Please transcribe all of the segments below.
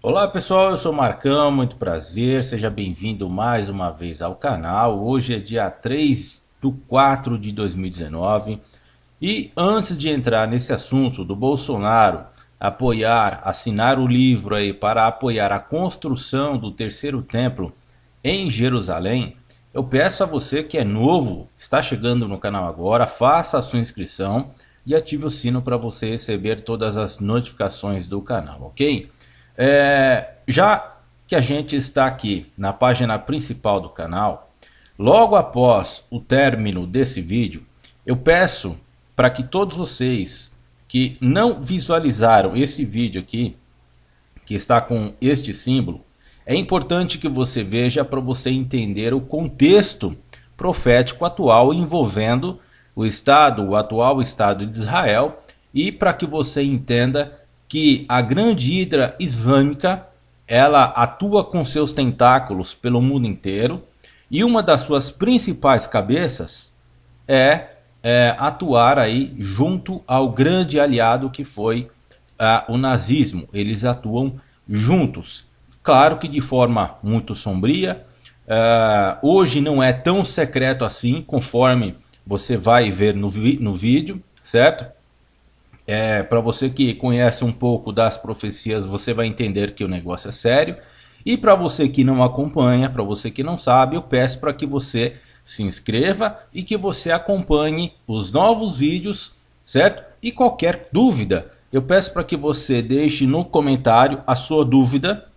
Olá pessoal, eu sou Marcão, muito prazer, seja bem-vindo mais uma vez ao canal. Hoje é dia 3/4 de 2019 e antes de entrar nesse assunto do Bolsonaro assinar o livro aí para apoiar a construção do terceiro templo em Jerusalém, eu peço a você que é novo, está chegando no canal agora, faça a sua inscrição e ative o sino para você receber todas as notificações do canal, ok? Já que a gente está aqui na página principal do canal, logo após o término desse vídeo, eu peço para que todos vocês que não visualizaram esse vídeo aqui, que está com este símbolo, é importante que você veja para você entender o contexto profético atual envolvendo o atual Estado de Israel, e para que você entenda que a grande hidra islâmica ela atua com seus tentáculos pelo mundo inteiro e uma das suas principais cabeças é atuar aí junto ao grande aliado que foi o nazismo. Eles atuam juntos, claro que de forma muito sombria. Hoje não é tão secreto assim, conforme você vai ver no vídeo, certo? Para você que conhece um pouco das profecias, você vai entender que o negócio é sério. E para você que não acompanha, para você que não sabe, eu peço para que você se inscreva e que você acompanhe os novos vídeos, certo? E qualquer dúvida, eu peço para que você deixe no comentário a sua dúvida,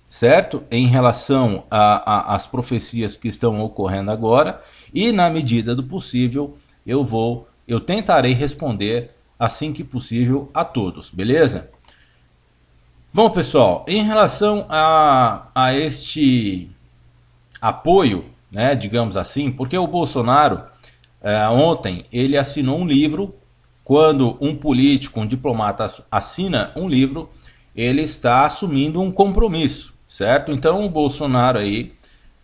certo? Em relação às profecias que estão ocorrendo agora. E na medida do possível, eu tentarei responder assim que possível a todos, beleza? Bom pessoal, em relação a este apoio, né, digamos assim, porque o Bolsonaro ontem ele assinou um livro. Quando um político, um diplomata assina um livro, ele está assumindo um compromisso, certo? Então o Bolsonaro aí,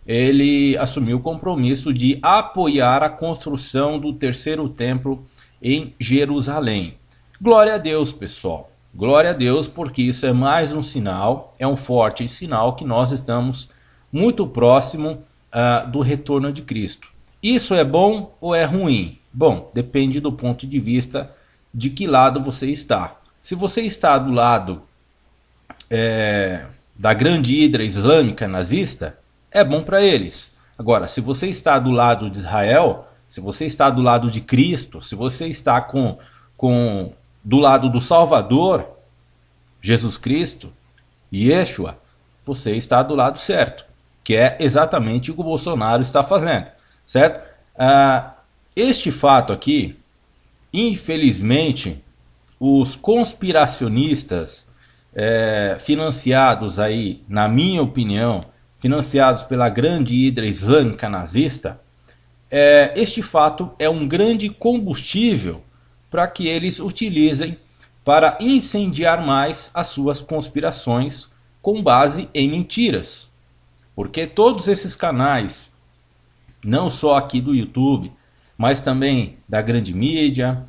ele assumiu o compromisso de apoiar a construção do terceiro templo em Jerusalém. Glória a Deus, pessoal. Glória a Deus, porque isso é mais um sinal, é um forte sinal que nós estamos muito próximo do retorno de Cristo. Isso é bom ou é ruim? Bom, depende do ponto de vista de que lado você está. Se você está do lado da grande hidra islâmica nazista, é bom para eles. Agora, se você está do lado de Israel, se você está do lado de Cristo, se você está do lado do Salvador, Jesus Cristo, Yeshua, você está do lado certo, que é exatamente o que o Bolsonaro está fazendo, certo? Este fato aqui, infelizmente, os conspiracionistas financiados aí, na minha opinião, financiados pela grande hidra islâmica nazista, este fato é um grande combustível para que eles utilizem para incendiar mais as suas conspirações com base em mentiras. Porque todos esses canais, não só aqui do YouTube, mas também da grande mídia,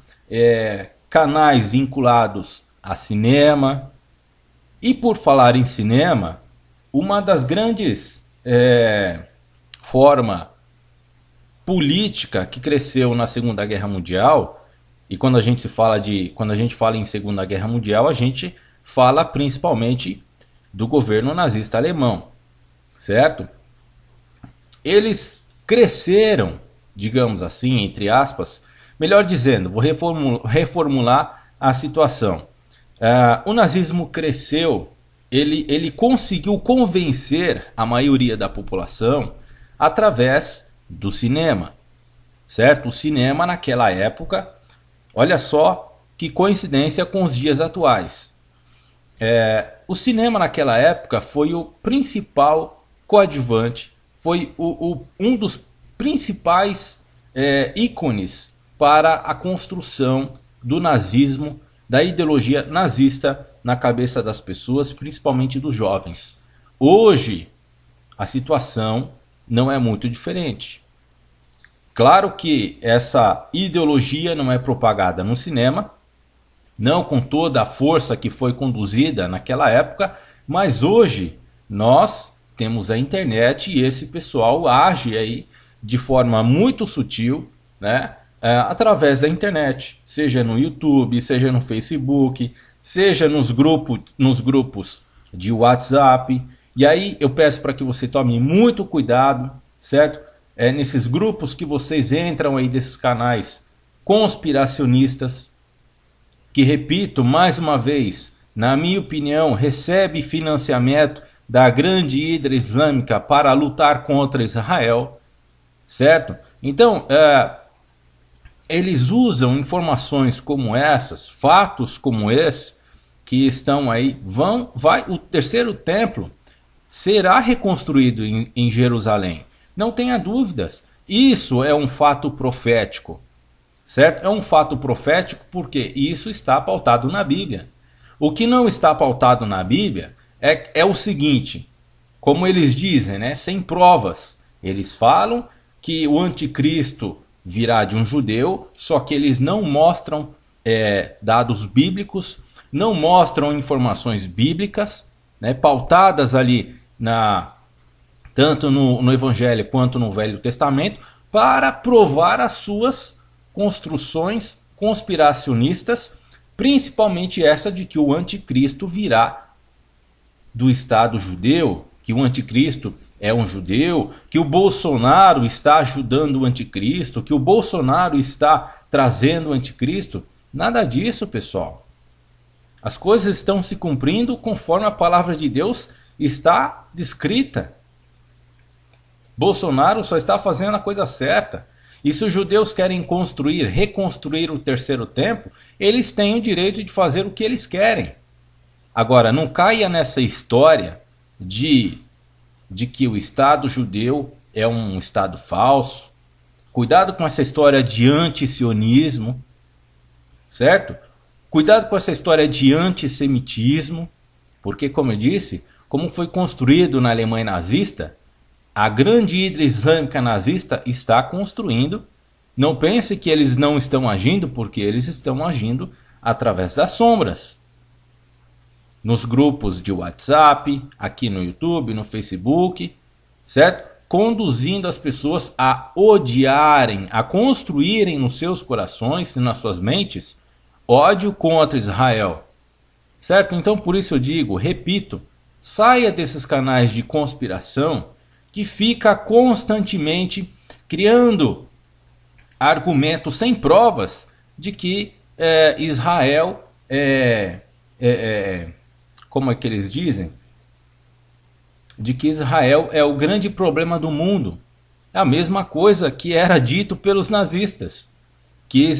canais vinculados a cinema. E por falar em cinema, uma das grandes formas política que cresceu na Segunda Guerra Mundial, e quando a gente fala em Segunda Guerra Mundial, a gente fala principalmente do governo nazista alemão, certo? Eles cresceram, digamos assim, entre aspas, melhor dizendo, vou reformular a situação. O nazismo cresceu, ele conseguiu convencer a maioria da população através do cinema, certo? O cinema naquela época, olha só que coincidência com os dias atuais. O cinema naquela época foi o principal coadjuvante, foi um dos principais ícones para a construção do nazismo, da ideologia nazista na cabeça das pessoas, principalmente dos jovens. Hoje, a situação não é muito diferente. Claro que essa ideologia não é propagada no cinema, não com toda a força que foi conduzida naquela época, Mas hoje nós temos a internet e esse pessoal age aí de forma muito sutil, né? Através da internet, seja no YouTube, seja no Facebook, seja nos grupos de WhatsApp. E aí eu peço para que você tome muito cuidado, certo? Nesses grupos que vocês entram aí desses canais conspiracionistas, que, repito mais uma vez, na minha opinião, recebe financiamento da grande hidra islâmica para lutar contra Israel, certo? Então, eles usam informações como essas, fatos como esse, que estão aí, o terceiro templo será reconstruído em Jerusalém. Não tenha dúvidas, isso é um fato profético, certo? É um fato profético porque isso está pautado na Bíblia. O que não está pautado na Bíblia é o seguinte, como eles dizem, né, sem provas. Eles falam que o anticristo virá de um judeu, só que eles não mostram dados bíblicos, não mostram informações bíblicas, né, pautadas ali tanto no Evangelho quanto no Velho Testamento, para provar as suas construções conspiracionistas, principalmente essa de que o anticristo virá do Estado judeu, que o anticristo é um judeu, que o Bolsonaro está ajudando o anticristo, que o Bolsonaro está trazendo o anticristo. Nada disso, pessoal. As coisas estão se cumprindo conforme a palavra de Deus está descrita. Bolsonaro só está fazendo a coisa certa. E se os judeus querem reconstruir o terceiro templo, eles têm o direito de fazer o que eles querem. Agora, não caia nessa história de que o Estado judeu é um Estado falso. Cuidado com essa história de antisionismo, certo? Cuidado com essa história de antissemitismo, porque, como eu disse, como foi construído na Alemanha nazista, a grande hidra islâmica nazista está construindo. Não pense que eles não estão agindo, porque eles estão agindo através das sombras. Nos grupos de WhatsApp, aqui no YouTube, no Facebook, certo? Conduzindo as pessoas a odiarem, a construírem nos seus corações e nas suas mentes ódio contra Israel, certo? Então por isso eu digo, repito, saia desses canais de conspiração que fica constantemente criando argumentos sem provas de que Israel como é que eles dizem? De que Israel é o grande problema do mundo. É a mesma coisa que era dito pelos nazistas. Que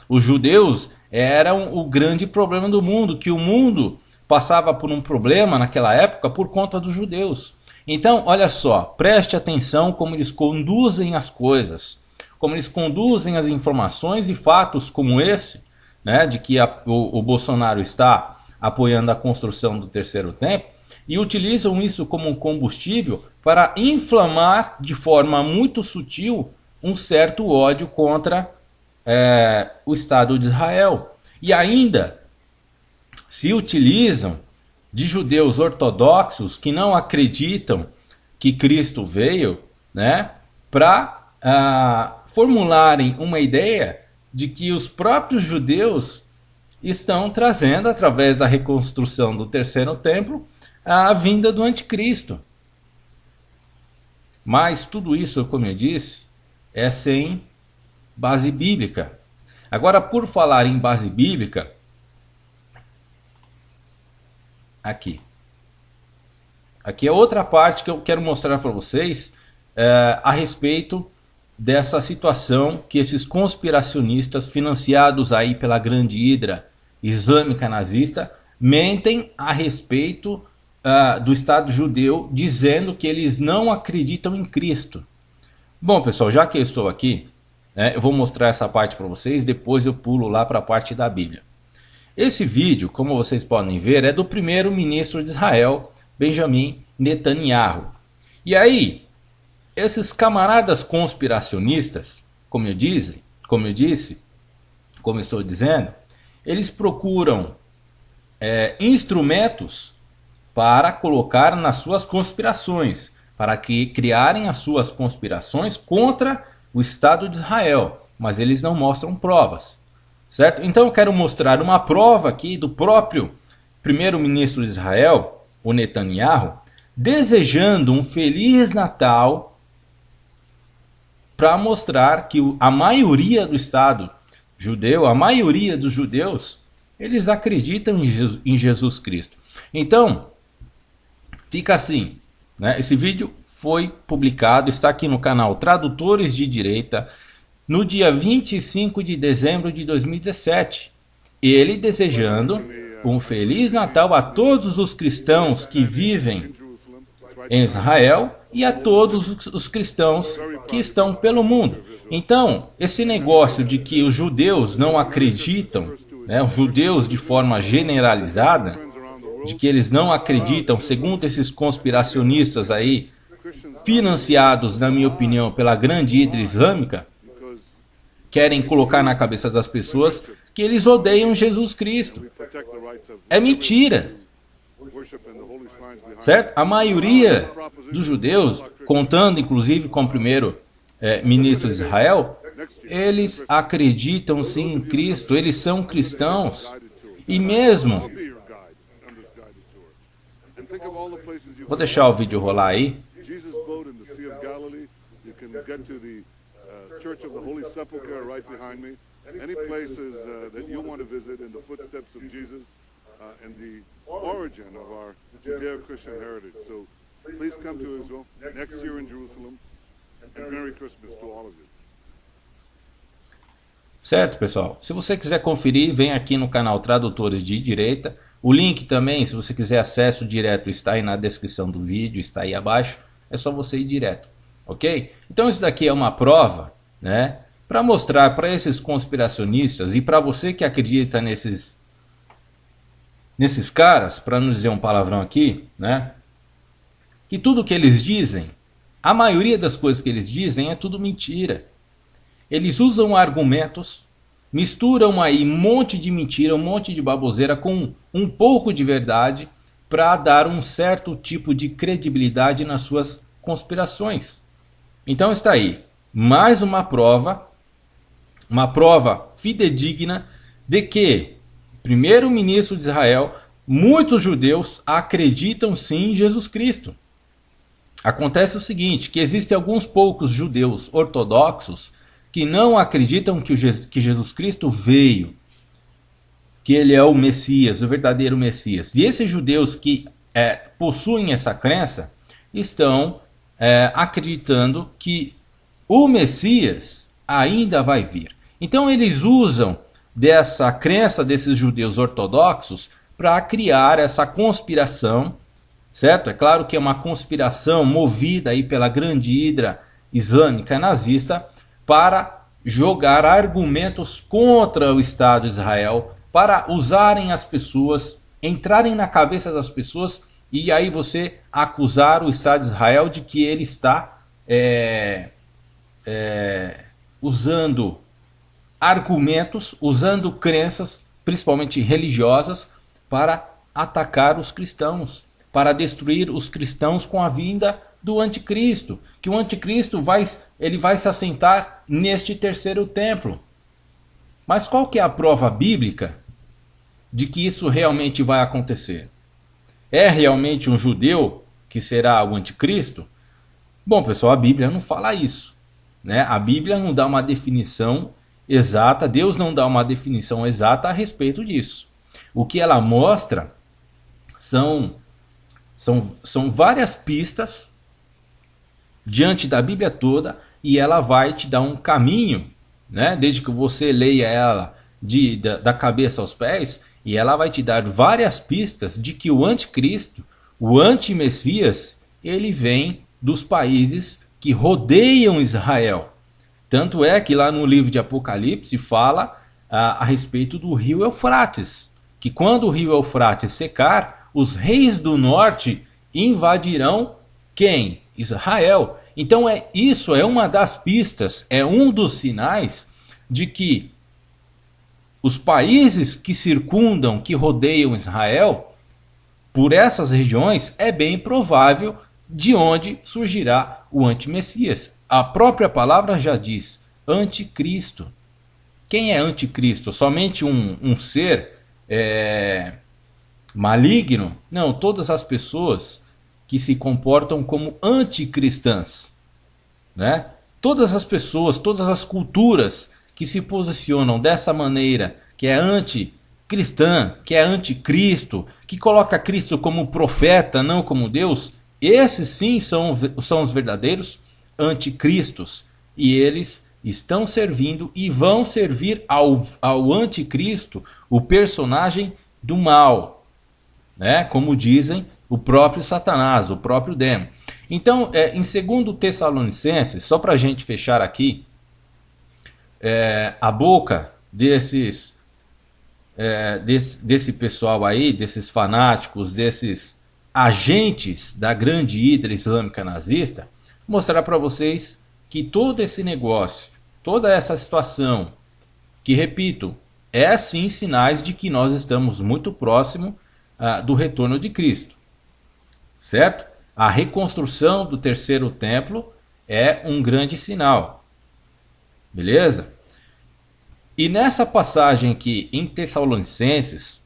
os judeus eram o grande problema do mundo. Que o mundo passava por um problema naquela época por conta dos judeus. Então, olha só, preste atenção como eles conduzem as coisas. Como eles conduzem as informações e fatos como esse, né, de que o Bolsonaro está apoiando a construção do terceiro templo, e utilizam isso como um combustível para inflamar de forma muito sutil um certo ódio contra o Estado de Israel. E ainda se utilizam de judeus ortodoxos que não acreditam que Cristo veio, né, para formularem uma ideia de que os próprios judeus estão trazendo, através da reconstrução do terceiro templo, a vinda do anticristo. Mas tudo isso, como eu disse, é sem base bíblica. Agora, por falar em base bíblica, aqui é outra parte que eu quero mostrar para vocês a respeito dessa situação que esses conspiracionistas financiados aí pela grande hidra islâmica nazista mentem a respeito do Estado judeu, dizendo que eles não acreditam em Cristo. Bom, pessoal, já que eu estou aqui, eu vou mostrar essa parte para vocês, depois eu pulo lá para a parte da Bíblia. Esse vídeo, como vocês podem ver, é do primeiro-ministro de Israel, Benjamin Netanyahu. E aí, esses camaradas conspiracionistas, como eu estou dizendo, eles procuram instrumentos para colocar nas suas conspirações, para que criarem as suas conspirações contra o Estado de Israel, mas eles não mostram provas, certo? Então eu quero mostrar uma prova aqui do próprio primeiro-ministro de Israel, o Netanyahu, desejando um Feliz Natal para mostrar que a maioria do Estado judeu, a maioria dos judeus, eles acreditam em Jesus Cristo. Então, fica assim, né? Esse vídeo foi publicado, está aqui no canal Tradutores de Direita, no dia 25 de dezembro de 2017. Ele desejando um Feliz Natal a todos os cristãos que vivem em Israel e a todos os cristãos que estão pelo mundo. Então, esse negócio de que os judeus não acreditam, né, os judeus de forma generalizada, de que eles não acreditam, segundo esses conspiracionistas aí, financiados, na minha opinião, pela grande hidra islâmica, querem colocar na cabeça das pessoas que eles odeiam Jesus Cristo. É mentira. Certo? A maioria dos judeus, contando inclusive com o primeiro ministro de Israel, eles acreditam sim em Cristo, eles são cristãos. E mesmo... Vou deixar o vídeo rolar aí. Church of the Holy Sepulchre right behind me. Any places that you want to visit in the footsteps of Jesus and the origin of our Judeo-Christian heritage. So please come to Israel next year in Jerusalem, and Merry Christmas to all of you. Certo, pessoal? Se você quiser conferir, vem aqui no canal Tradutores de Direita. O link também, se você quiser acesso direto, está aí na descrição do vídeo, está aí abaixo. É só você ir direto, ok? Então isso daqui é uma prova, né, para mostrar para esses conspiracionistas e para você que acredita nesses caras, para não dizer um palavrão aqui, né, que tudo que eles dizem, a maioria das coisas que eles dizem é tudo mentira. Eles usam argumentos, misturam aí um monte de mentira, um monte de baboseira com um pouco de verdade para dar um certo tipo de credibilidade nas suas conspirações. Então está aí mais uma prova fidedigna de que primeiro-ministro de Israel, muitos judeus acreditam sim em Jesus Cristo. Acontece o seguinte, que existem alguns poucos judeus ortodoxos que não acreditam que Jesus Cristo veio, que ele é o Messias, o verdadeiro Messias. E esses judeus que possuem essa crença estão acreditando que o Messias ainda vai vir. Então eles usam dessa crença desses judeus ortodoxos para criar essa conspiração, certo? É claro que é uma conspiração movida aí pela grande hidra islâmica nazista para jogar argumentos contra o Estado de Israel, para usarem as pessoas, entrarem na cabeça das pessoas e aí você acusar o Estado de Israel de que ele está usando argumentos, usando crenças, principalmente religiosas, para atacar os cristãos, para destruir os cristãos com a vinda do anticristo, que o anticristo vai se assentar neste terceiro templo. Mas qual que é a prova bíblica de que isso realmente vai acontecer? É realmente um judeu que será o anticristo? Bom, pessoal, a Bíblia não fala isso, né? A Bíblia não dá uma definição exata, Deus não dá uma definição exata a respeito disso. O que ela mostra são várias pistas diante da Bíblia toda e ela vai te dar um caminho, né? Desde que você leia ela da cabeça aos pés, e ela vai te dar várias pistas de que o anticristo, o antimessias, ele vem dos países que rodeiam Israel. Tanto é que lá no livro de Apocalipse fala a respeito do rio Eufrates, que quando o rio Eufrates secar, os reis do norte invadirão quem? Israel. Então isso é uma das pistas, é um dos sinais de que os países que circundam, que rodeiam Israel, por essas regiões, é bem provável de onde surgirá o antimessias. A própria palavra já diz, anticristo. Quem é anticristo? Somente um ser maligno? Não, todas as pessoas que se comportam como anticristãs, né? Todas as pessoas, todas as culturas que se posicionam dessa maneira, que é anticristã, que é anticristo, que coloca Cristo como profeta, não como Deus, esses sim são os verdadeiros anticristos. E eles estão servindo e vão servir ao anticristo, o personagem do mal, né? Como dizem o próprio Satanás, o próprio demo. Então, em 2 Tessalonicenses, só para a gente fechar aqui, a boca desse pessoal aí, desses fanáticos, desses agentes da grande hidra islâmica nazista, mostrar para vocês que todo esse negócio, toda essa situação, que repito, é sim sinais de que nós estamos muito próximo do retorno de Cristo, certo? A reconstrução do terceiro templo é um grande sinal, beleza? E nessa passagem aqui em Tessalonicenses,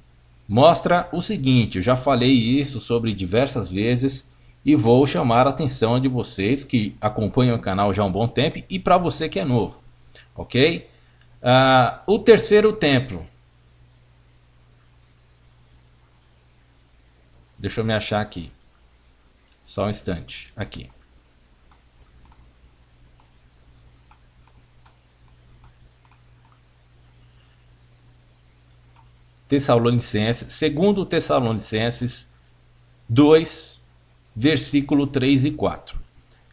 mostra o seguinte, eu já falei isso sobre diversas vezes e vou chamar a atenção de vocês que acompanham o canal já há um bom tempo e para você que é novo, ok? O terceiro templo. Deixa eu me achar aqui. Só um instante. Aqui. Tessalonicenses, segundo Tessalonicenses 2, versículo 3 e 4.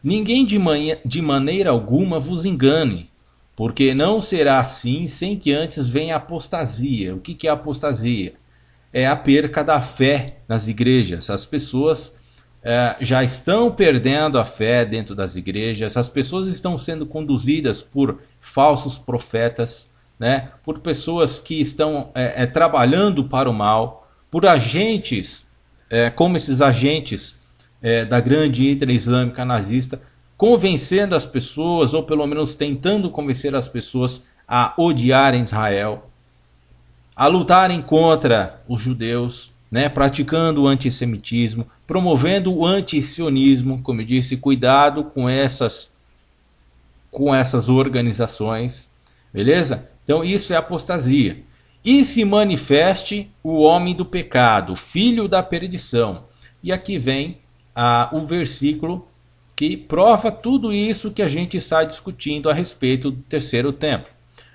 Ninguém de maneira alguma vos engane, porque não será assim sem que antes venha a apostasia. O que é a apostasia? É a perca da fé nas igrejas. As pessoas já estão perdendo a fé dentro das igrejas, as pessoas estão sendo conduzidas por falsos profetas, né? Por pessoas que estão trabalhando para o mal, por agentes, como esses agentes da grande hidra islâmica nazista, convencendo as pessoas, ou pelo menos tentando convencer as pessoas a odiarem Israel, a lutarem contra os judeus, né, praticando o antissemitismo, promovendo o antisionismo, como eu disse, cuidado com essas organizações, beleza? Então isso é apostasia. E se manifeste o homem do pecado, filho da perdição. E aqui vem o versículo que prova tudo isso que a gente está discutindo a respeito do terceiro templo.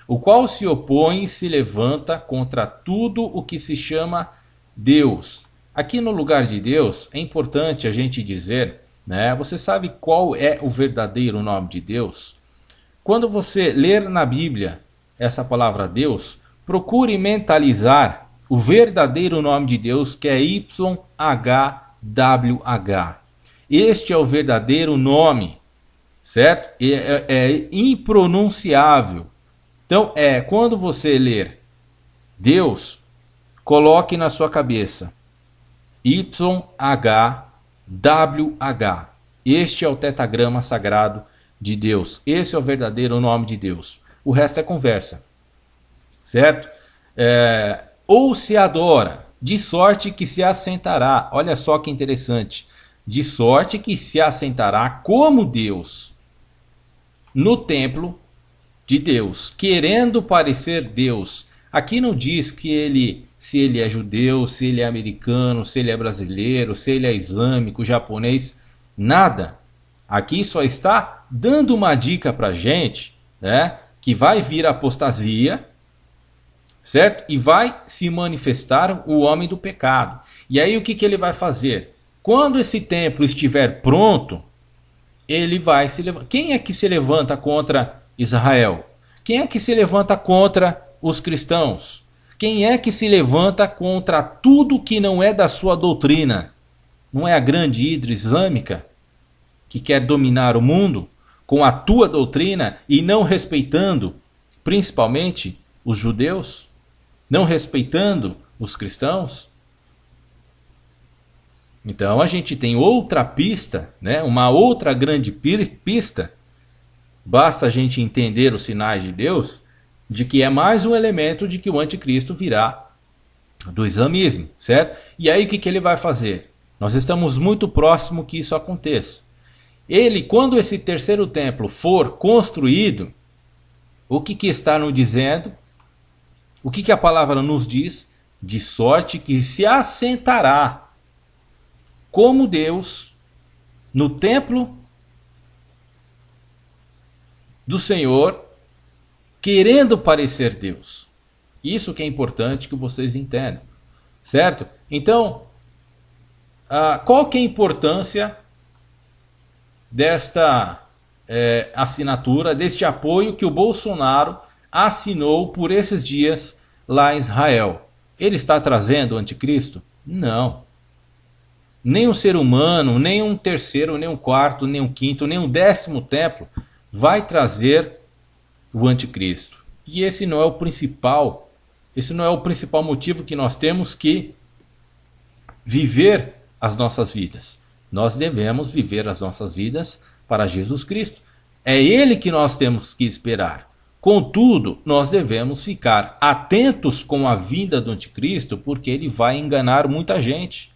O qual se opõe e se levanta contra tudo o que se chama Deus. Aqui no lugar de Deus é importante a gente dizer, né? Você sabe qual é o verdadeiro nome de Deus? Quando você ler na Bíblia essa palavra Deus, procure mentalizar o verdadeiro nome de Deus, que é YHWH. Este é o verdadeiro nome, certo? É impronunciável. Então, quando você ler Deus, coloque na sua cabeça YHWH. Este é o tetagrama sagrado de Deus. Esse é o verdadeiro nome de Deus. O resto é conversa, certo? Ou se adora, de sorte que se assentará. Olha só que interessante. De sorte que se assentará como Deus no templo de Deus, querendo parecer Deus. Aqui não diz que se ele é judeu, se ele é americano, se ele é brasileiro, se ele é islâmico, japonês, nada. Aqui só está dando uma dica para a gente, né, que vai vir a apostasia, certo? E vai se manifestar o homem do pecado. E aí o que ele vai fazer? Quando esse templo estiver pronto, ele vai se levantar. Quem é que se levanta contra Israel? Quem é que se levanta contra os cristãos? Quem é que se levanta contra tudo que não é da sua doutrina? Não é a grande hidra islâmica que quer dominar o mundo com a tua doutrina e não respeitando principalmente os judeus? Não respeitando os cristãos? Então a gente tem outra pista, né? Uma outra grande pista. Basta a gente entender os sinais de Deus, de que é mais um elemento de que o anticristo virá do islamismo, certo? E aí o que ele vai fazer? Nós estamos muito próximo que isso aconteça. Ele, quando esse terceiro templo for construído, o que está nos dizendo? O que a palavra nos diz? De sorte que se assentará como Deus no templo do Senhor, querendo parecer Deus. Isso que é importante que vocês entendam, certo? Então, qual que é a importância desta assinatura, deste apoio que o Bolsonaro assinou por esses dias lá em Israel? Ele está trazendo o anticristo? Não. Nem um ser humano, nem um terceiro, nem um quarto, nem um quinto, nem um 10º templo vai trazer o anticristo. E esse não é o principal. Esse não é o principal motivo que nós temos que viver as nossas vidas. Nós devemos viver as nossas vidas para Jesus Cristo. É Ele que nós temos que esperar. Contudo, nós devemos ficar atentos com a vinda do anticristo, porque ele vai enganar muita gente.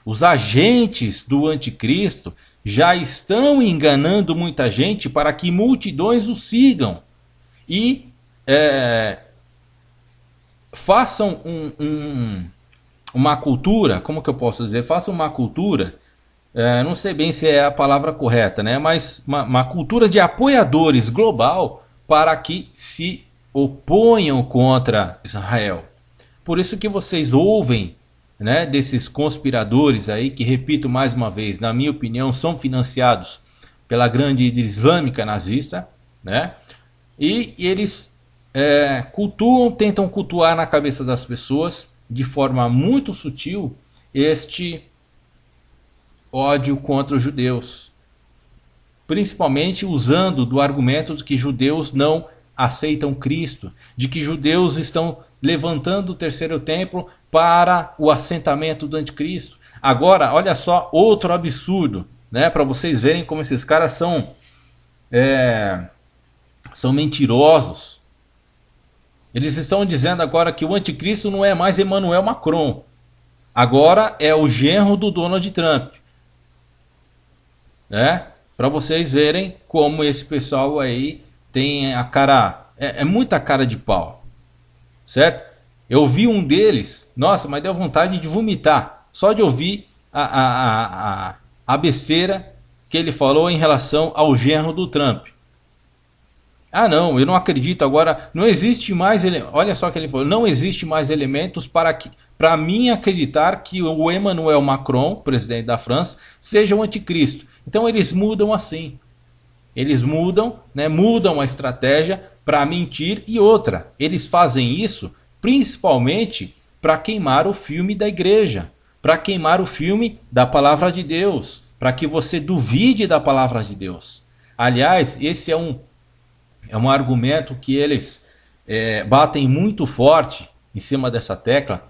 Os agentes do anticristo já estão enganando muita gente para que multidões o sigam. E façam uma cultura, como que eu posso dizer? Façam uma cultura, não sei bem se é a palavra correta, né? Mas uma cultura de apoiadores global para que se oponham contra Israel. Por isso que vocês ouvem, né, desses conspiradores aí, que, repito mais uma vez, na minha opinião, são financiados pela grande islâmica nazista, né? E eles tentam cultuar na cabeça das pessoas, de forma muito sutil, este ódio contra os judeus. Principalmente usando do argumento de que judeus não aceitam Cristo, de que judeus estão levantando o terceiro templo para o assentamento do anticristo. Agora, olha só, outro absurdo, né, para vocês verem como esses caras são mentirosos. Eles estão dizendo agora que o anticristo não é mais Emmanuel Macron. Agora é o genro do Donald Trump. Né? Para vocês verem como esse pessoal aí tem a cara... É muita cara de pau. Certo? Eu vi um deles, nossa, mas deu vontade de vomitar. Só de ouvir a besteira que ele falou em relação ao genro do Trump. Ah não, eu não acredito agora, não existe mais, olha só o que ele falou, não existe mais elementos para mim acreditar que o Emmanuel Macron, presidente da França, seja o anticristo. Então eles mudam assim, eles mudam, né, mudam a estratégia para mentir. E outra, eles fazem isso principalmente para queimar o filme da igreja, para queimar o filme da palavra de Deus, para que você duvide da palavra de Deus. Aliás, esse é um argumento que eles batem muito forte em cima dessa tecla,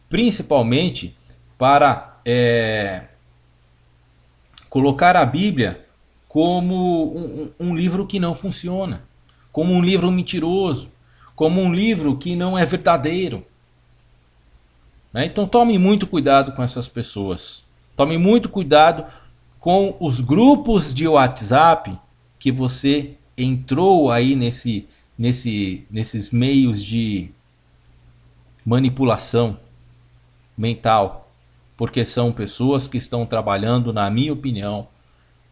principalmente para colocar a Bíblia como um livro que não funciona, como um livro mentiroso, como um livro que não é verdadeiro. Né? Então tome muito cuidado com essas pessoas. Tome muito cuidado com os grupos de WhatsApp que você entrou aí nesses meios de manipulação mental, porque são pessoas que estão trabalhando, na minha opinião,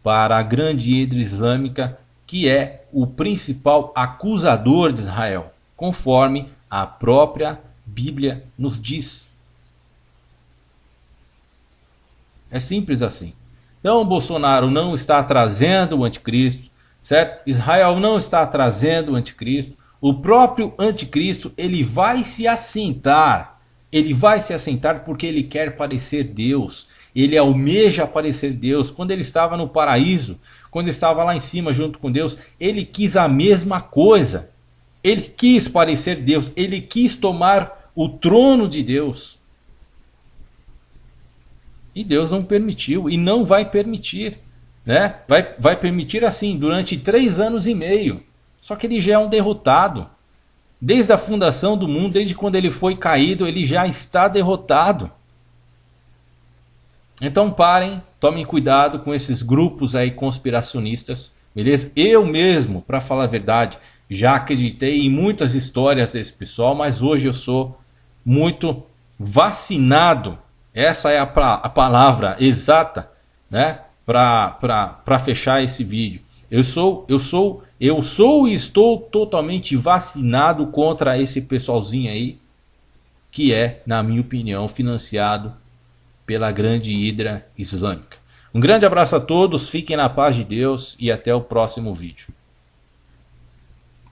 para a grande hidra islâmica, que é o principal acusador de Israel, conforme a própria Bíblia nos diz. É simples assim. Então Bolsonaro não está trazendo o anticristo, certo? Israel não está trazendo o anticristo. O próprio anticristo, ele vai se assentar. Ele vai se assentar porque ele quer parecer Deus. Ele almeja parecer Deus. Quando ele estava no paraíso, quando ele estava lá em cima junto com Deus, ele quis a mesma coisa. Ele quis parecer Deus. Ele quis tomar o trono de Deus. E Deus não permitiu e não vai permitir, né? Vai permitir assim durante 3 anos e meio. Só que ele já é um derrotado. Desde a fundação do mundo, desde quando ele foi caído, ele já está derrotado. Então parem, tomem cuidado com esses grupos aí conspiracionistas, beleza? Eu mesmo, para falar a verdade, já acreditei em muitas histórias desse pessoal, mas hoje eu sou muito vacinado. Essa é a palavra exata, né? Para fechar esse vídeo. Eu sou e estou totalmente vacinado contra esse pessoalzinho aí, que é, na minha opinião, financiado pela grande hidra islâmica. Um grande abraço a todos, fiquem na paz de Deus e até o próximo vídeo.